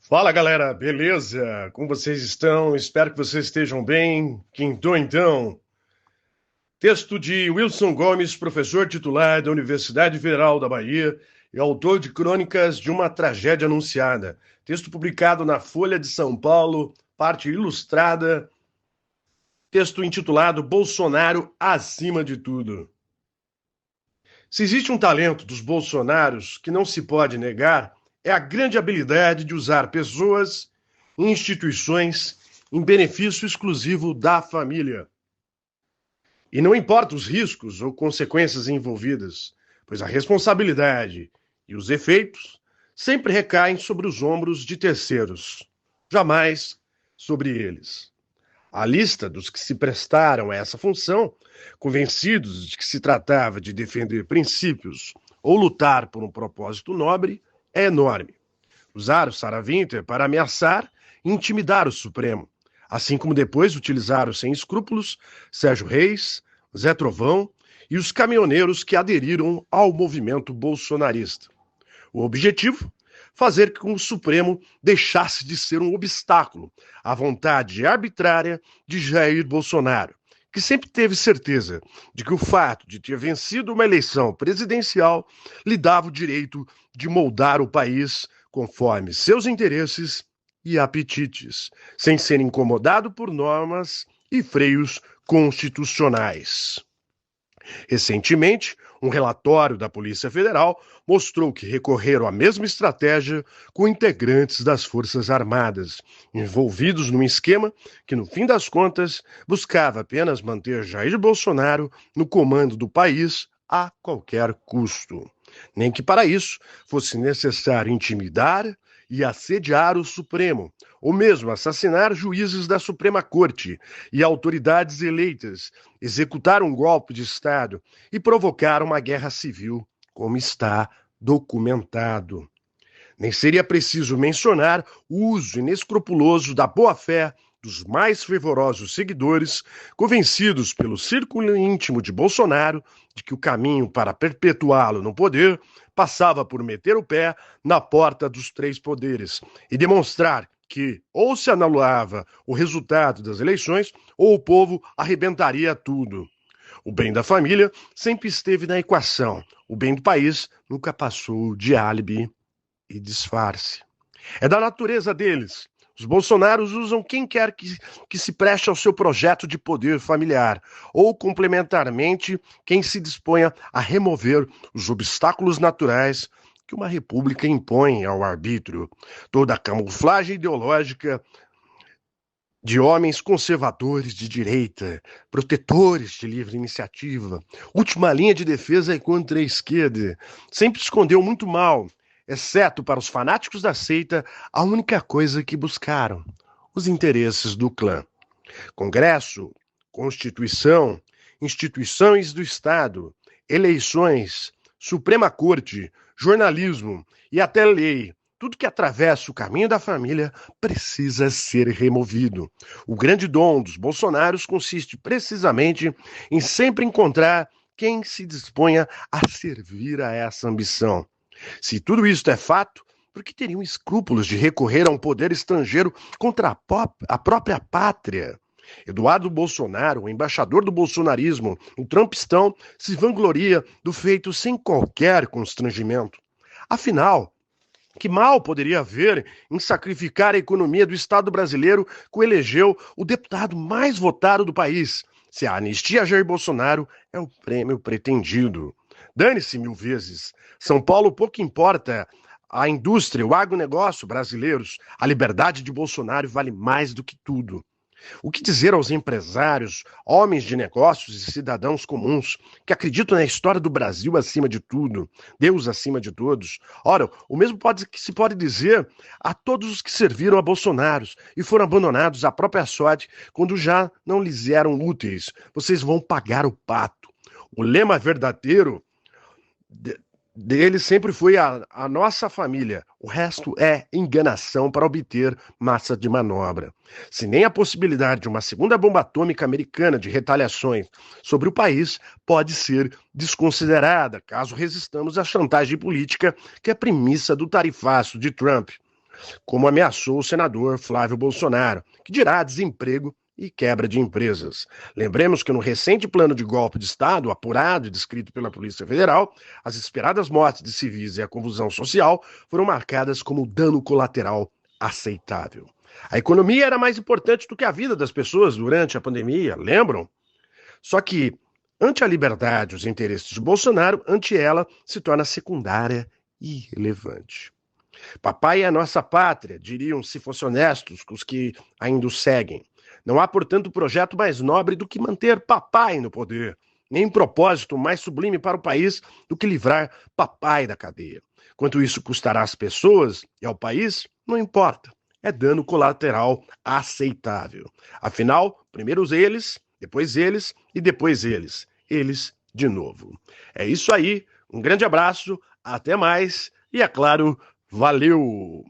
Fala galera, beleza? Como vocês estão? Espero que vocês estejam bem. Quintou então. Texto de Wilson Gomes, professor titular da Universidade Federal da Bahia e autor de Crônicas de uma Tragédia Anunciada. Texto publicado na Folha de São Paulo, parte ilustrada. Texto intitulado Bolsonaro acima de tudo. Se existe um talento dos bolsonaros que não se pode negar, é a grande habilidade de usar pessoas e instituições em benefício exclusivo da família. E não importa os riscos ou consequências envolvidas, pois a responsabilidade e os efeitos sempre recaem sobre os ombros de terceiros, jamais sobre eles. A lista dos que se prestaram a essa função, convencidos de que se tratava de defender princípios ou lutar por um propósito nobre, é enorme. Usaram Sarah Winter para ameaçar e intimidar o Supremo, assim como depois utilizaram sem escrúpulos Sérgio Reis, Zé Trovão e os caminhoneiros que aderiram ao movimento bolsonarista. O objetivo? Fazer com que o Supremo deixasse de ser um obstáculo à vontade arbitrária de Jair Bolsonaro, que sempre teve certeza de que o fato de ter vencido uma eleição presidencial lhe dava o direito de moldar o país conforme seus interesses e apetites, sem ser incomodado por normas e freios constitucionais. Recentemente, um relatório da Polícia Federal mostrou que recorreram à mesma estratégia com integrantes das Forças Armadas, envolvidos num esquema que, no fim das contas, buscava apenas manter Jair Bolsonaro no comando do país a qualquer custo. Nem que para isso fosse necessário intimidar e assediar o Supremo, ou mesmo assassinar juízes da Suprema Corte e autoridades eleitas, executar um golpe de Estado e provocar uma guerra civil, como está documentado. Nem seria preciso mencionar o uso inescrupuloso da boa-fé dos mais fervorosos seguidores, convencidos pelo círculo íntimo de Bolsonaro de que o caminho para perpetuá-lo no poder passava por meter o pé na porta dos três poderes e demonstrar que ou se anulava o resultado das eleições ou o povo arrebentaria tudo. O bem da família sempre esteve na equação. O bem do país nunca passou de álibi e disfarce. É da natureza deles. Os bolsonaros usam quem quer que se preste ao seu projeto de poder familiar, ou, complementarmente, quem se disponha a remover os obstáculos naturais que uma república impõe ao arbítrio. Toda a camuflagem ideológica de homens conservadores de direita, protetores de livre iniciativa, última linha de defesa contra a esquerda, sempre escondeu muito mal, exceto para os fanáticos da seita, a única coisa que buscaram: os interesses do clã. Congresso, Constituição, instituições do Estado, eleições, Suprema Corte, jornalismo e até lei. Tudo que atravessa o caminho da família precisa ser removido. O grande dom dos bolsonaros consiste precisamente em sempre encontrar quem se disponha a servir a essa ambição. Se tudo isso é fato, por que teriam escrúpulos de recorrer a um poder estrangeiro contra a própria pátria? Eduardo Bolsonaro, o embaixador do bolsonarismo, o trumpistão, se vangloria do feito sem qualquer constrangimento. Afinal, que mal poderia haver em sacrificar a economia do Estado brasileiro que o elegeu o deputado mais votado do país, se a anistia a Jair Bolsonaro é o prêmio pretendido? Dane-se mil vezes. São Paulo pouco importa. A indústria, o agronegócio brasileiros, a liberdade de Bolsonaro vale mais do que tudo. O que dizer aos empresários, homens de negócios e cidadãos comuns que acreditam na história do Brasil acima de tudo, Deus acima de todos? Ora, o mesmo que se pode dizer a todos os que serviram a Bolsonaro e foram abandonados à própria sorte quando já não lhes eram úteis. Vocês vão pagar o pato. O lema verdadeiro dele sempre foi a nossa família. O resto é enganação para obter massa de manobra. Se nem a possibilidade de uma segunda bomba atômica americana de retaliações sobre o país pode ser desconsiderada, caso resistamos à chantagem política que é premissa do tarifaço de Trump. como ameaçou o senador Flávio Bolsonaro, que dirá desemprego e quebra de empresas. Lembremos que no recente plano de golpe de Estado, apurado e descrito pela Polícia Federal, as esperadas mortes de civis e a confusão social foram marcadas como dano colateral aceitável. A economia era mais importante do que a vida das pessoas durante a pandemia, lembram? Só que, ante a liberdade e os interesses de Bolsonaro, ante ela se torna secundária e irrelevante. Papai é a nossa pátria, diriam se fossem honestos os que ainda o seguem. Não há, portanto, projeto mais nobre do que manter papai no poder, nem propósito mais sublime para o país do que livrar papai da cadeia. Quanto isso custará às pessoas e ao país, não importa. É dano colateral aceitável. Afinal, primeiro eles, depois eles e depois eles. Eles de novo. É isso aí. Um grande abraço, até mais e, é claro, valeu!